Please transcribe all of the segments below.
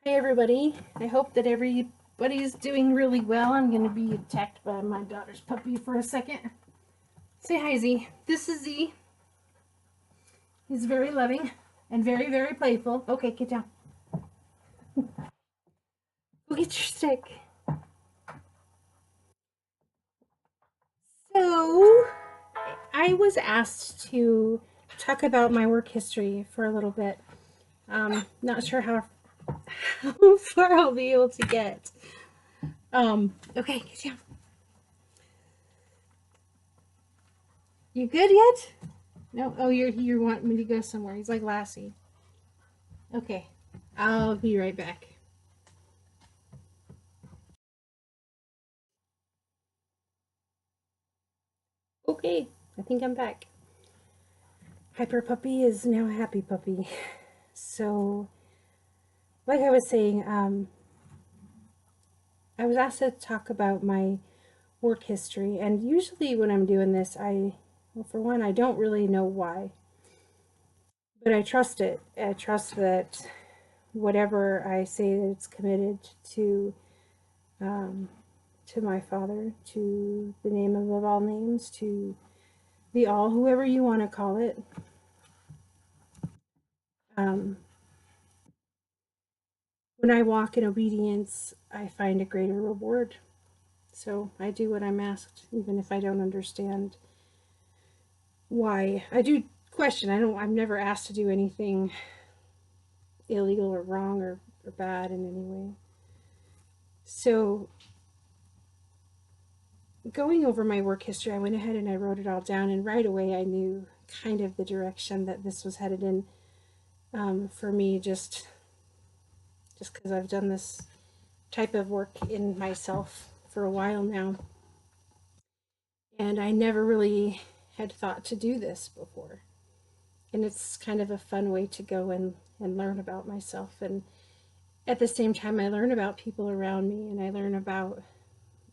Hi everybody. I hope that everybody's doing really well. I'm going to be attacked by my daughter's puppy for a second. Say hi, Z. This is Z. He's very loving and very, very playful. Okay, get down. Go get your stick. So, I was asked to talk about my work history for a little bit. Not sure how far I'll be able to get. Okay, get down. You good yet? No? Oh, you want me to go somewhere. He's like Lassie. Okay. I'll be right back. Okay, I think I'm back. Hyper Puppy is now a happy puppy. So, like I was saying, I was asked to talk about my work history, and usually when I'm doing this, well, for one, I don't really know why, but I trust it. I trust that whatever I say that it's committed um, to my Father, to the name above all names, to the all, whoever you want to call it. Um, when I walk in obedience, I find a greater reward. So I do what I'm asked, even if I don't understand why. I do question. I'm never asked to do anything illegal or wrong or bad in any way. So going over my work history, I went ahead and I wrote it all down, and right away I knew kind of the direction that this was headed in, for me, just because I've done this type of work in myself for a while now. And I never really had thought to do this before. And it's kind of a fun way to go and learn about myself. And at the same time, I learn about people around me, and I learn about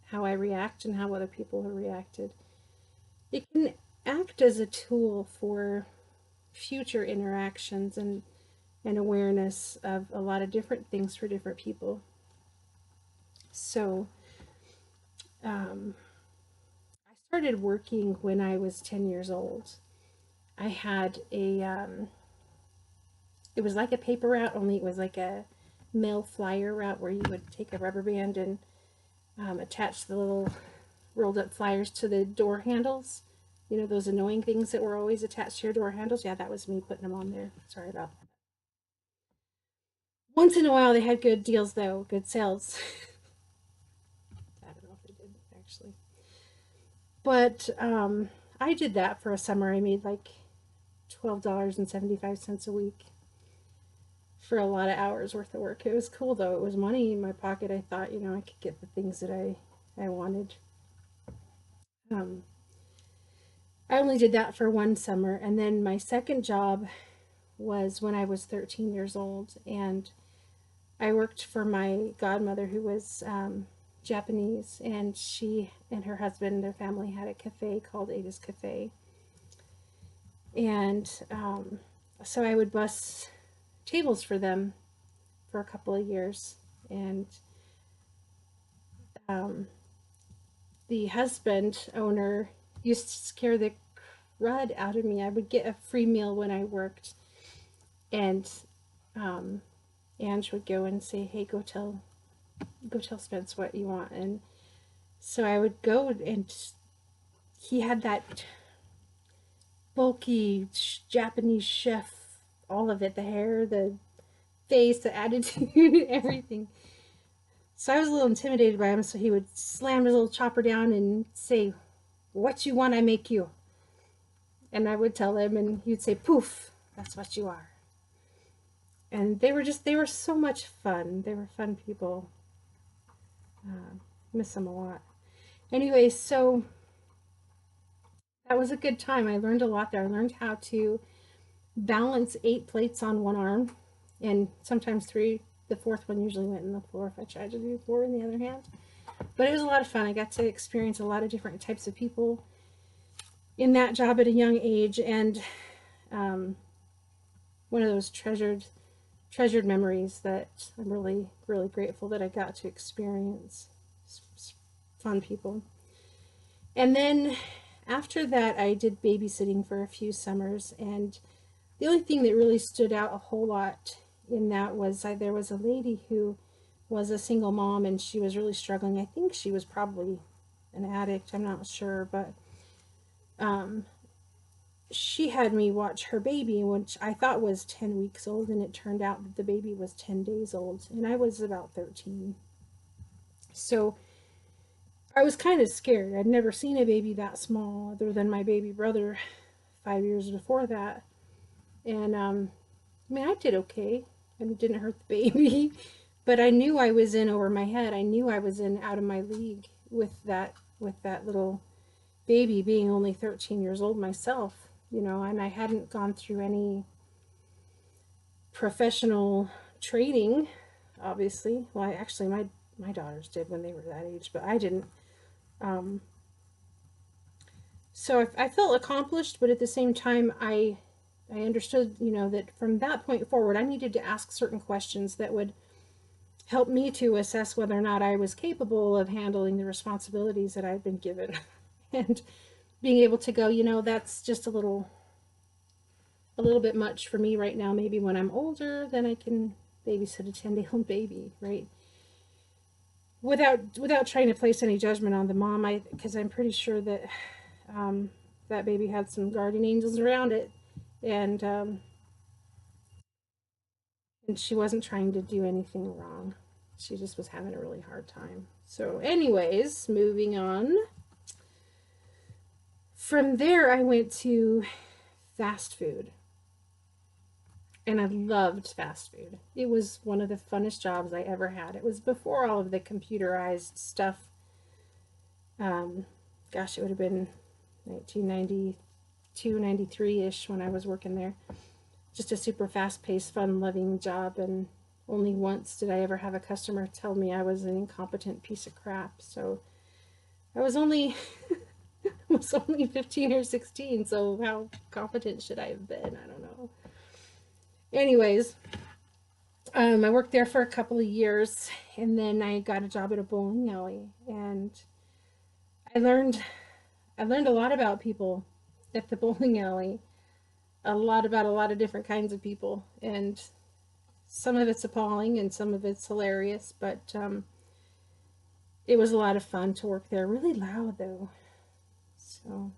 how I react and how other people have reacted. It can act as a tool for future interactions and awareness of a lot of different things for different people. So, um, I started working when I was 10 years old. I had it was like a paper route, only it was like a mail flyer route where you would take a rubber band and attach the little rolled up flyers to the door handles. You know, those annoying things that were always attached to your door handles? Yeah, that was me putting them on there. Sorry about that. Once in a while, they had good deals, though, good sales. I don't know if they did, actually. But I did that for a summer. I made like $12.75 a week for a lot of hours worth of work. It was cool though. It was money in my pocket. I thought, I could get the things that I wanted. Um, I only did that for one summer, and then my second job was when I was 13 years old, and I worked for my godmother who was Japanese, and she and her husband, their family had a cafe called Ada's Cafe, and so I would bus tables for them for a couple of years, and um, the husband owner used to scare the crud out of me. I would get a free meal when I worked, and um, Ange would go and say, "Hey, go tell Spence what you want." And so I would go, and he had that bulky Japanese chef, all of it, the hair, the face, the attitude, everything. So I was a little intimidated by him, so he would slam his little chopper down and say, "What you want, I make you." And I would tell him, and he'd say, "Poof, that's what you are." And they were so much fun. They were fun people. Miss them a lot. Anyway, so that was a good time. I learned a lot there. I learned how to balance 8 plates on one arm, and sometimes three. The fourth one usually went in the floor if I tried to do four in the other hand. But it was a lot of fun. I got to experience a lot of different types of people in that job at a young age, and um, one of those treasured memories that I'm really, really grateful that I got to experience. Fun people. And then after that, I did babysitting for a few summers, and the only thing that really stood out a whole lot in that was there was a lady who was a single mom, and she was really struggling. I think she was probably an addict, I'm not sure, but um, she had me watch her baby, which I thought was 10 weeks old, and it turned out that the baby was 10 days old, and I was about 13. So I was kind of scared. I'd never seen a baby that small other than my baby brother 5 years before that. And I mean, I did okay. I didn't hurt the baby, but I knew I was in over my head. I knew I was in out of my league with that little baby being only 13 years old myself, and I hadn't gone through any professional training, obviously. Well, actually my daughters did when they were that age, but I didn't. Um, so I felt accomplished, but at the same time, I understood, that from that point forward, I needed to ask certain questions that would help me to assess whether or not I was capable of handling the responsibilities that I'd been given, and being able to go, that's just a little bit much for me right now. Maybe when I'm older, then I can babysit a 10-day-old baby, right? Without trying to place any judgment on the mom, because I'm pretty sure that that baby had some guardian angels around it, and and she wasn't trying to do anything wrong. She just was having a really hard time. So, anyways, moving on. From there, I went to fast food, and I loved fast food. It was one of the funnest jobs I ever had. It was before all of the computerized stuff. Um, Gosh, it would have been 1992, 93-ish when I was working there. Just a super fast-paced, fun-loving job, and only once did I ever have a customer tell me I was an incompetent piece of crap. So I was only was only 15 or 16, so how competent should I have been? I don't know. Anyways, I worked there for a couple of years, and then I got a job at a bowling alley, and I learned I learned a lot about people at the bowling alley, a lot about a lot of different kinds of people, and some of it's appalling and some of it's hilarious, but it was a lot of fun to work there. Really loud though, so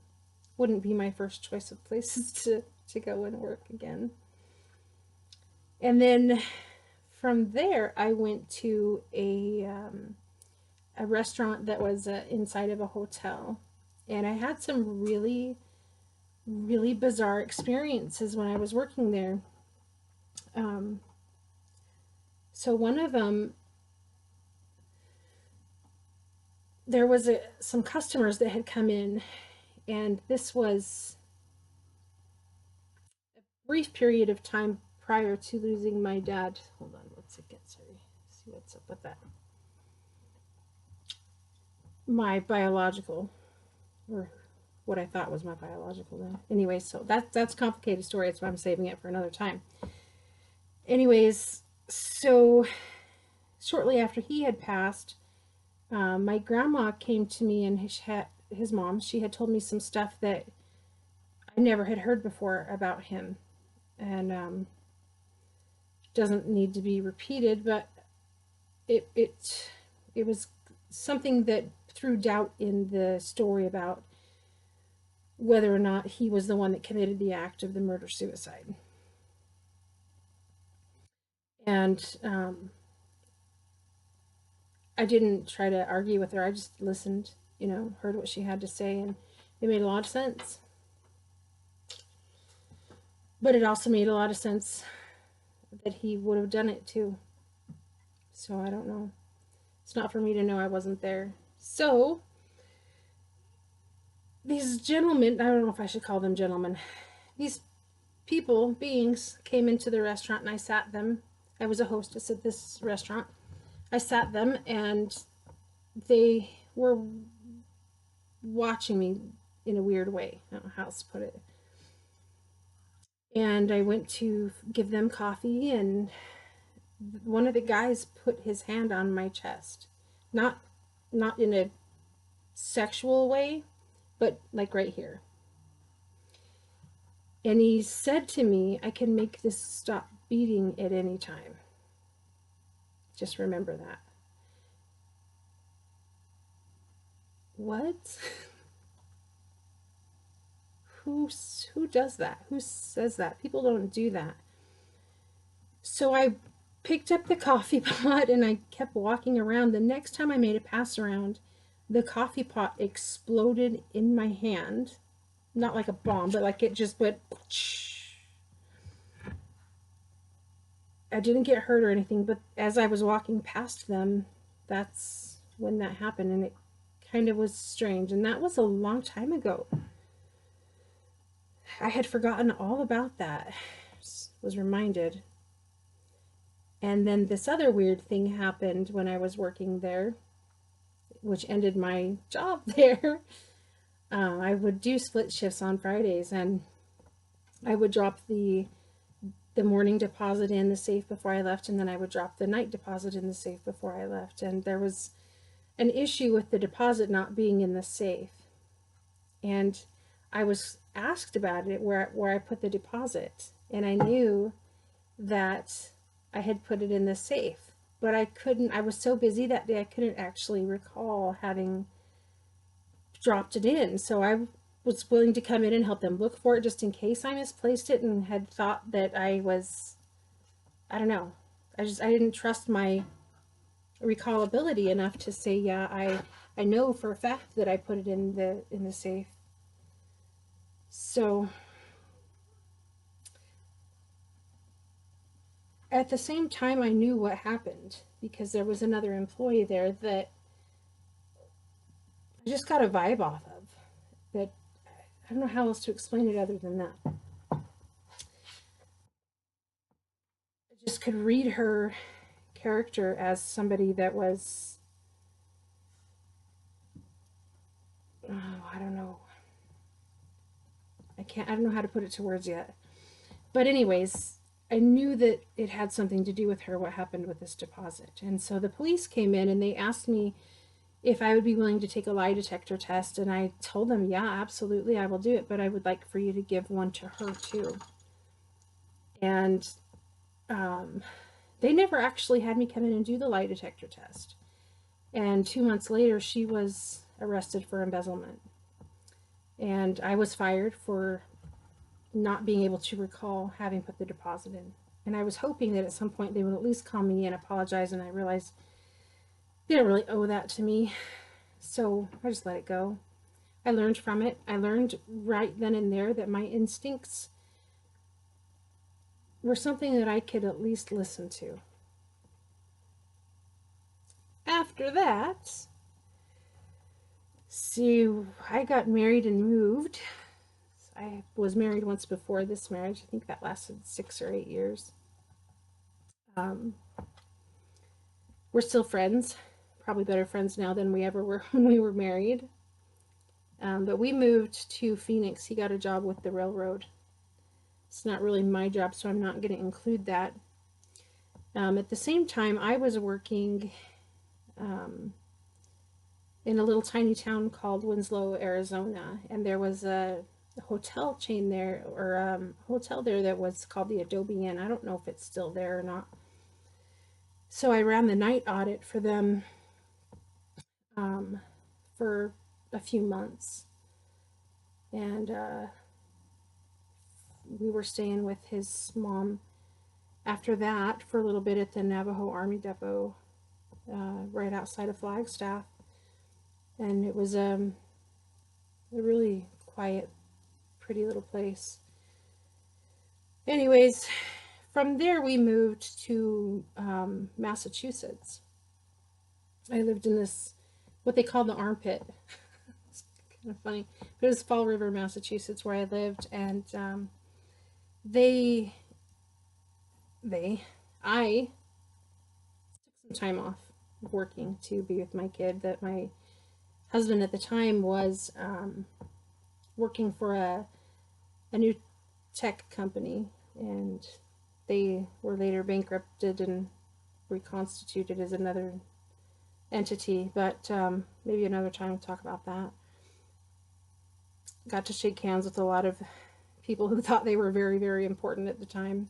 wouldn't be my first choice of places to go and work again. And then from there, I went to a restaurant that was inside of a hotel, and I had some really really bizarre experiences when I was working there. Um, so one of them, there was some customers that had come in, and this was a brief period of time prior to losing my dad. Hold on, let's get sorry. See what's up with that. My biological, or what I thought was my biological dad. Anyway, so that's a complicated story. That's why I'm saving it for another time. Anyways, so shortly after he had passed, my grandma came to me, and his mom, she had told me some stuff that I never had heard before about him, and doesn't need to be repeated, but it was something that threw doubt in the story about whether or not he was the one that committed the act of the murder suicide. And I didn't try to argue with her. I just listened, heard what she had to say, and it made a lot of sense. But it also made a lot of sense that he would have done it too. So I don't know. It's not for me to know. I wasn't there. So these gentlemen, I don't know if I should call them gentlemen, these beings came into the restaurant, and I sat them. I was a hostess at this restaurant. I sat them, and they were watching me in a weird way. I don't know how else to put it. And I went to give them coffee, and one of the guys put his hand on my chest, not not in a sexual way, but like right here. And he said to me, I can make this stop beating at any time. Just remember that. What? Who does that? Who says that? People don't do that. So I picked up the coffee pot and I kept walking around. The next time I made a pass around, the coffee pot exploded in my hand. Not like a bomb, but like it just went. I didn't get hurt or anything, but as I was walking past them, that's when that happened, and it kind of was strange. And that was a long time ago. I had forgotten all about that. Was reminded. And then this other weird thing happened when I was working there, which ended my job there. I would do split shifts on Fridays, and I would drop the morning deposit in the safe before I left, and then I would drop the night deposit in the safe before I left. And there was an issue with the deposit not being in the safe. And I was asked about it, where I put the deposit, and I knew that I had put it in the safe, but I was so busy that day I couldn't actually recall having dropped it in. So I was willing to come in and help them look for it just in case I misplaced it and had thought that I don't know. I didn't trust my recallability enough to say, yeah, I know for a fact that I put it in the safe. So at the same time, I knew what happened because there was another employee there that I just got a vibe off of. That I don't know how else to explain it other than that. I just could read her character as somebody that was, oh, I don't know. I don't know how to put it to words yet. But anyways, I knew that it had something to do with her, what happened with this deposit. And so the police came in and they asked me if I would be willing to take a lie detector test. And I told them, yeah, absolutely, I will do it. But I would like for you to give one to her too. And they never actually had me come in and do the lie detector test. And 2 months later, she was arrested for embezzlement. And I was fired for not being able to recall having put the deposit in. And I was hoping that at some point they would at least call me and apologize, and I realized they don't really owe that to me. So I just let it go. I learned from it. I learned right then and there that my instincts were something that I could at least listen to. After that, see, I got married and moved. I was married once before this marriage. I think that lasted 6 or 8 years. Um, we're still friends, probably better friends now than we ever were when we were married. But we moved to Phoenix. He got a job with the railroad. It's not really my job, so I'm not going to include that. At the same time, I was working in a little tiny town called Winslow, Arizona, and there was a hotel chain there, or hotel there that was called the Adobe Inn. I don't know if it's still there or not. So I ran the night audit for them for a few months, and we were staying with his mom after that for a little bit at the Navajo Army Depot, right outside of Flagstaff. And it was a really quiet, pretty little place. Anyways, from there we moved to Massachusetts. I lived in this, what they call the armpit. It's kind of funny. But it was Fall River, Massachusetts, where I lived, and I took some time off working to be with my kid. That my husband at the time was working for a new tech company, and they were later bankrupted and reconstituted as another entity, but maybe another time we'll talk about that. Got to shake hands with a lot of people who thought they were very, very important at the time.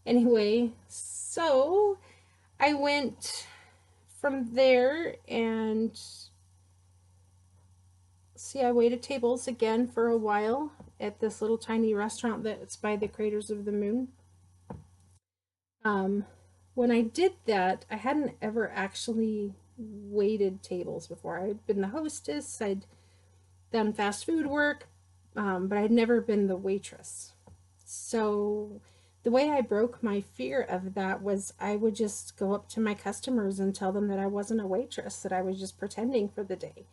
Anyway, so I went from there and see, I waited tables again for a while at this little tiny restaurant that's by the Craters of the Moon. When I did that, I hadn't ever actually waited tables before. I'd been the hostess, I'd done fast food work, but I'd never been the waitress. So the way I broke my fear of that was I would just go up to my customers and tell them that I wasn't a waitress, that I was just pretending for the day.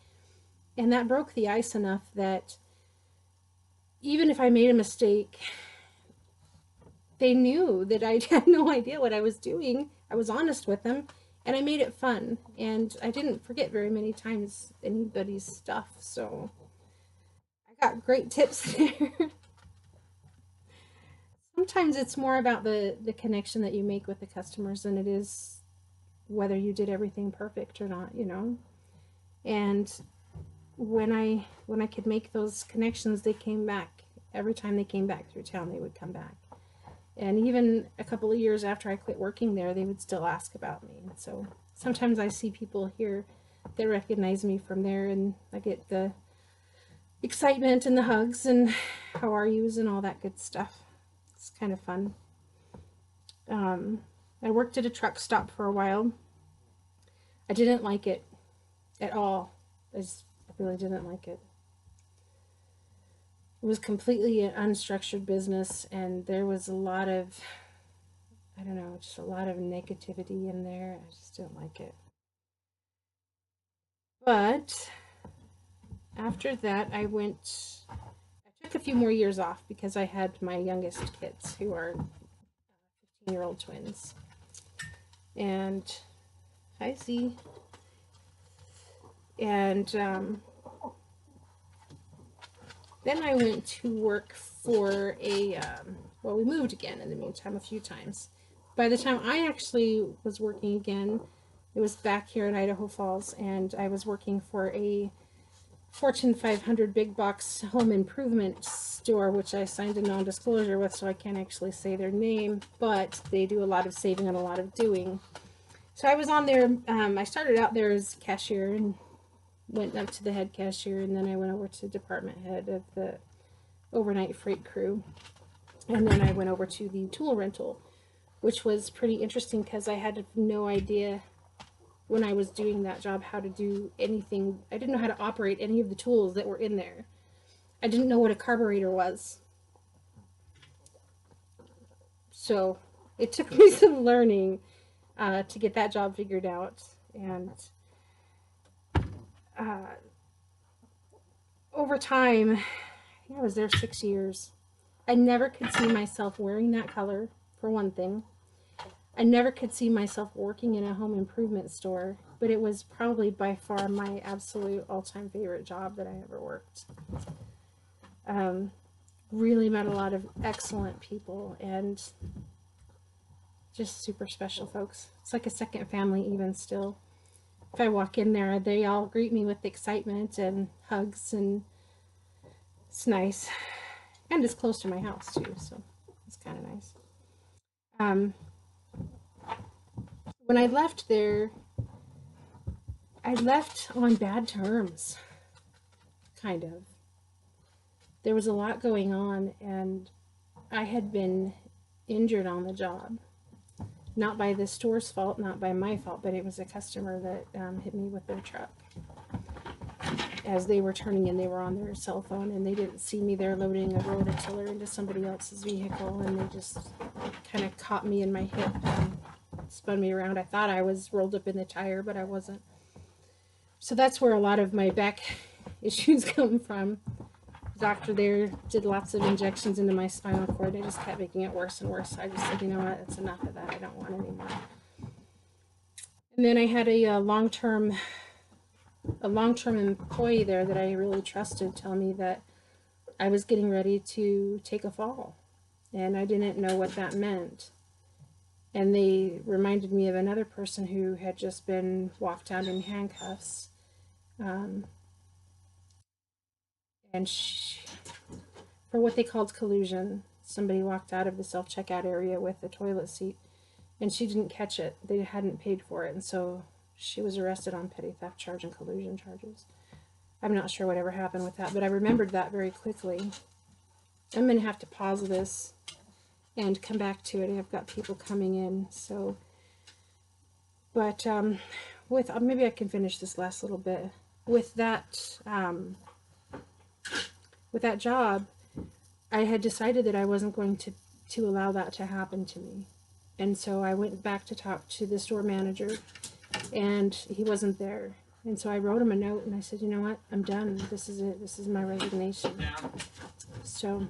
And that broke the ice enough that even if I made a mistake, they knew that I had no idea what I was doing. I was honest with them, and I made it fun. And I didn't forget very many times anybody's stuff, so I got great tips there. Sometimes it's more about the connection that you make with the customers than it is whether you did everything perfect or not, you know. And when I could make those connections, they came back. Every time they came back through town, they would come back. And even a couple of years after I quit working there, they would still ask about me. So sometimes I see people here that recognize me from there, and I get the excitement and the hugs and how are yous and all that good stuff. It's kind of fun. I worked at a truck stop for a while. I didn't like it at all. I really didn't like it. It was completely an unstructured business, and there was a lot of, I don't know, just a lot of negativity in there. I just didn't like it. But after that, I took a few more years off because I had my youngest kids who are 15-year-old twins. And hi, Z. And then I went to work for well, we moved again in the meantime a few times. By the time I actually was working again, it was back here in Idaho Falls, and I was working for a Fortune 500 big box home improvement store, which I signed a non-disclosure with, so I can't actually say their name, but they do a lot of saving and a lot of doing. So I was on there, I started out there as cashier and went up to the head cashier, and then I went over to department head of the overnight freight crew, and then I went over to the tool rental, which was pretty interesting because I had no idea when I was doing that job how to do anything. I didn't know how to operate any of the tools that were in there. I didn't know what a carburetor was. So it took me some learning to get that job figured out. And over time, I was there 6 years. I never could see myself wearing that color, for one thing. I never could see myself working in a home improvement store, but it was probably by far my absolute all-time favorite job that I ever worked. Really met a lot of excellent people and just super special folks. It's like a second family even still. If I walk in there, they all greet me with excitement and hugs, and it's nice. And it's close to my house too, so it's kind of nice. When I left there, I left on bad terms, kind of. There was a lot going on, and I had been injured on the job. Not by the store's fault, not by my fault, but it was a customer that hit me with their truck. As they were turning in, they were on their cell phone, and they didn't see me there loading a rototiller into somebody else's vehicle, and they just kind of caught me in my hip and spun me around. I thought I was rolled up in the tire, but I wasn't. So that's where a lot of my back issues come from. The doctor there did lots of injections into my spinal cord. They just kept making it worse and worse. I just said, you know what, that's enough of that. I don't want any more. And then I had a long-term employee there that I really trusted tell me that I was getting ready to take a fall, and I didn't know what that meant. And they reminded me of another person who had just been walked out in handcuffs. Um, and for what they called collusion, somebody walked out of the self-checkout area with a toilet seat, and she didn't catch it. They hadn't paid for it, and so she was arrested on petty theft charge and collusion charges. I'm not sure whatever happened with that, but I remembered that very quickly. I'm going to have to pause this and come back to it. I've got people coming in, so, but with maybe I can finish this last little bit. With that job, I had decided that I wasn't going to allow that to happen to me. And so I went back to talk to the store manager, and he wasn't there. And so I wrote him a note, and I said, you know what, I'm done. This is it. This is my resignation. So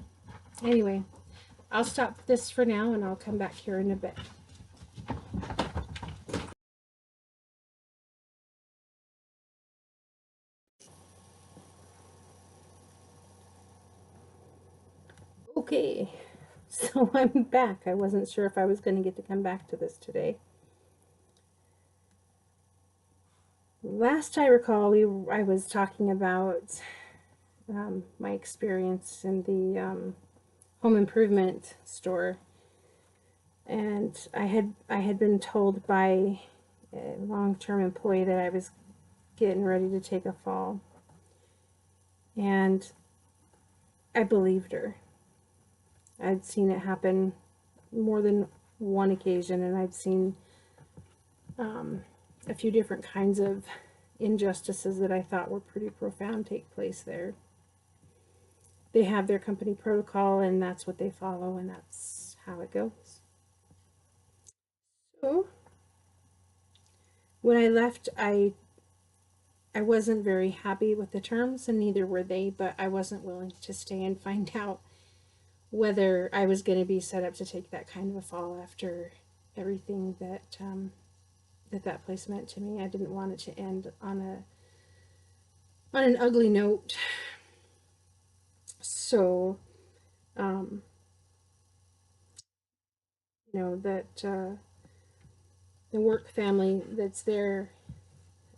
anyway, I'll stop this for now, and I'll come back here in a bit. Okay, so I'm back. I wasn't sure if I was going to get to come back to this today. Last I recall, I was talking about my experience in the home improvement store, and I had been told by a long-term employee that I was getting ready to take a fall, and I believed her. I'd seen it happen more than one occasion, and I'd seen a few different kinds of injustices that I thought were pretty profound take place there. They have their company protocol, and that's what they follow, and that's how it goes. So when I left, I wasn't very happy with the terms, and neither were they, but I wasn't willing to stay and find out whether I was going to be set up to take that kind of a fall after everything that that place meant to me. I didn't want it to end on an ugly note. So, you know, that the work family that's there,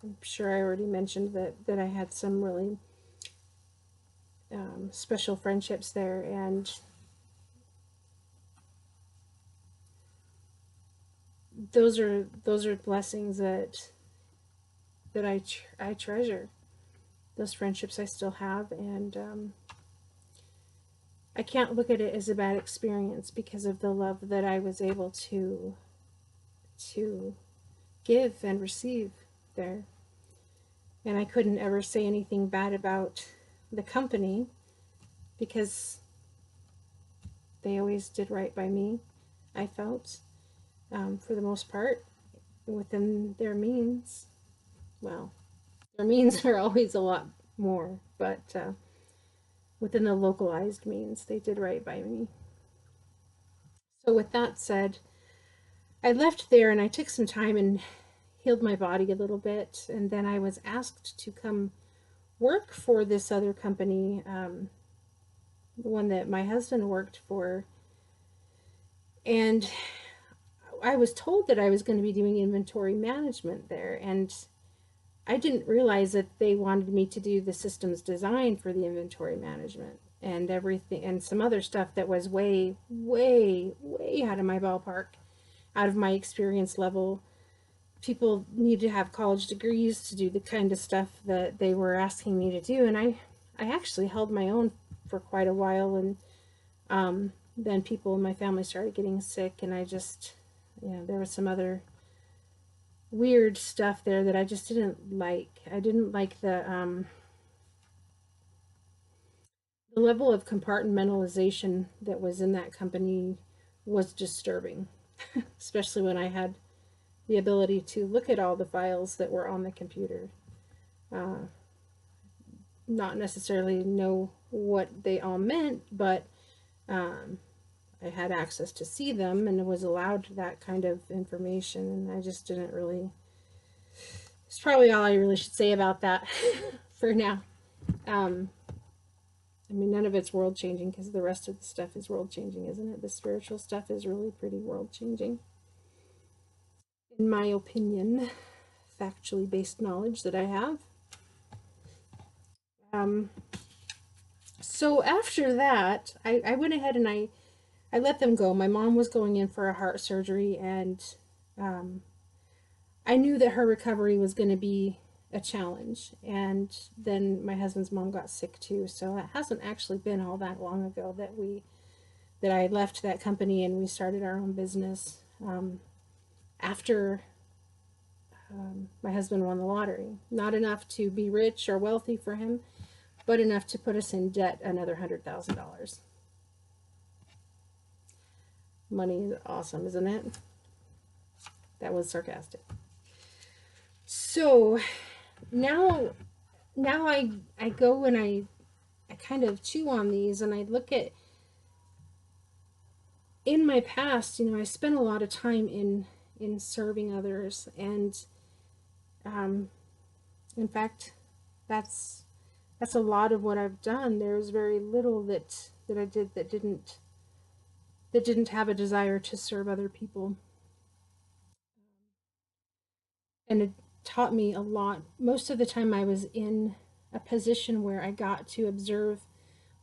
I'm sure I already mentioned that I had some really special friendships there, and those are blessings that I treasure. Those friendships I still have, and I can't look at it as a bad experience because of the love that I was able to give and receive there. And I couldn't ever say anything bad about the company because they always did right by me, I felt, for the most part, within their means. Well, their means are always a lot more, but within the localized means, they did right by me. So with that said, I left there and I took some time and healed my body a little bit, and then I was asked to come work for this other company, the one that my husband worked for, and I was told that I was going to be doing inventory management there, and I didn't realize that they wanted me to do the systems design for the inventory management and everything, and some other stuff that was way, way, way out of my ballpark, out of my experience level. People need to have college degrees to do the kind of stuff that they were asking me to do, and I actually held my own for quite a while, and then people in my family started getting sick, and I just, you know, there was some other weird stuff there that I just didn't like. I didn't like the level of compartmentalization that was in that company was disturbing, especially when I had the ability to look at all the files that were on the computer. Not necessarily know what they all meant, but I had access to see them and was allowed that kind of information, and I just didn't really. It's probably all I really should say about that for now. I mean, none of it's world changing because the rest of the stuff is world changing, isn't it? The spiritual stuff is really pretty world changing. in my opinion, factually based knowledge that I have. Um, so after that, I went ahead and I let them go. My mom was going in for a heart surgery, and um, I knew that her recovery was going to be a challenge. And then my husband's mom got sick too. So it hasn't actually been all that long ago that I left that company and we started our own business after my husband won the lottery. Not enough to be rich or wealthy for him, but enough to put us in debt another $100,000. Money is awesome, isn't it? That was sarcastic. So now I go and I kind of chew on these and I look at, in my past, I spent a lot of time in serving others, and in fact, that's a lot of what I've done. There's very little that I did that didn't have a desire to serve other people, and it taught me a lot. Most of the time, I was in a position where I got to observe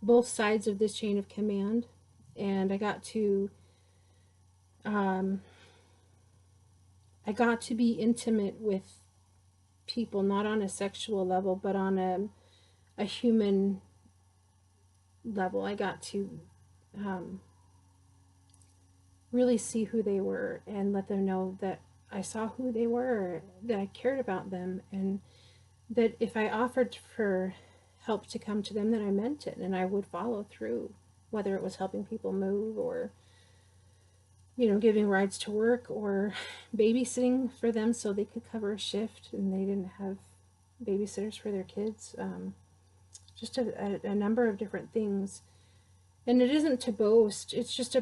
both sides of this chain of command, and I got to be intimate with people, not on a sexual level, but on a human level. I got to really see who they were and let them know that I saw who they were, that I cared about them, and that if I offered for help to come to them, that I meant it and I would follow through, whether it was helping people move or giving rides to work or babysitting for them so they could cover a shift and they didn't have babysitters for their kids. Just a number of different things. And it isn't to boast, it's just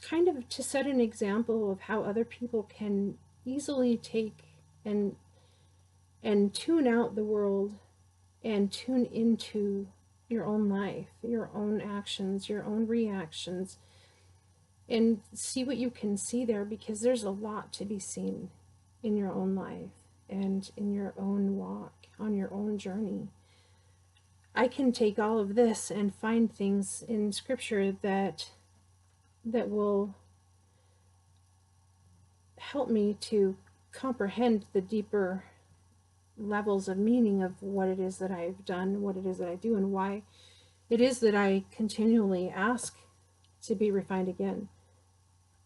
kind of to set an example of how other people can easily take and tune out the world and tune into your own life, your own actions, your own reactions, and see what you can see there, because there's a lot to be seen in your own life and in your own walk, on your own journey. I can take all of this and find things in scripture that will help me to comprehend the deeper levels of meaning of what it is that I've done, what it is that I do, and why it is that I continually ask to be refined again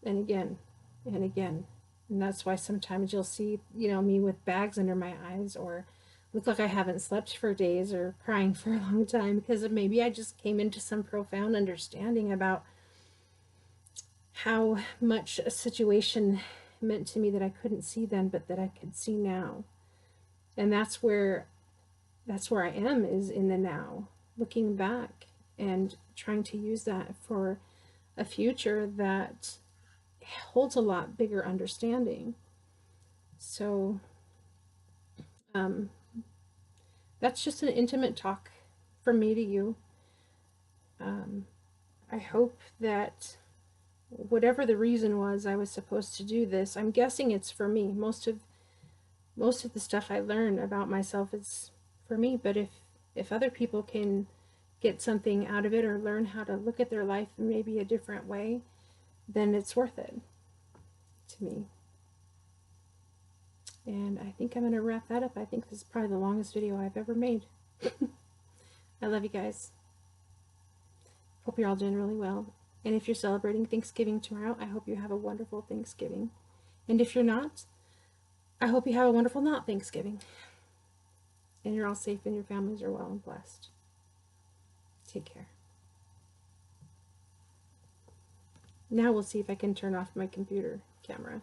and again and again. And that's why sometimes you'll see, me with bags under my eyes, or look like I haven't slept for days, or crying for a long time, because maybe I just came into some profound understanding about how much a situation meant to me that I couldn't see then, but that I could see now. And that's where I am, is in the now, looking back and trying to use that for a future that holds a lot bigger understanding. So that's just an intimate talk from me to you. I hope that whatever the reason was I was supposed to do this, I'm guessing it's for me. Most of the stuff I learn about myself is for me, but if other people can get something out of it or learn how to look at their life in maybe a different way, then it's worth it to me. And I think I'm going to wrap that up. I think this is probably the longest video I've ever made. I love you guys. Hope you're all doing really well. And if you're celebrating Thanksgiving tomorrow, I hope you have a wonderful Thanksgiving. And if you're not, I hope you have a wonderful not Thanksgiving. And you're all safe and your families are well and blessed. Take care. Now we'll see if I can turn off my computer camera.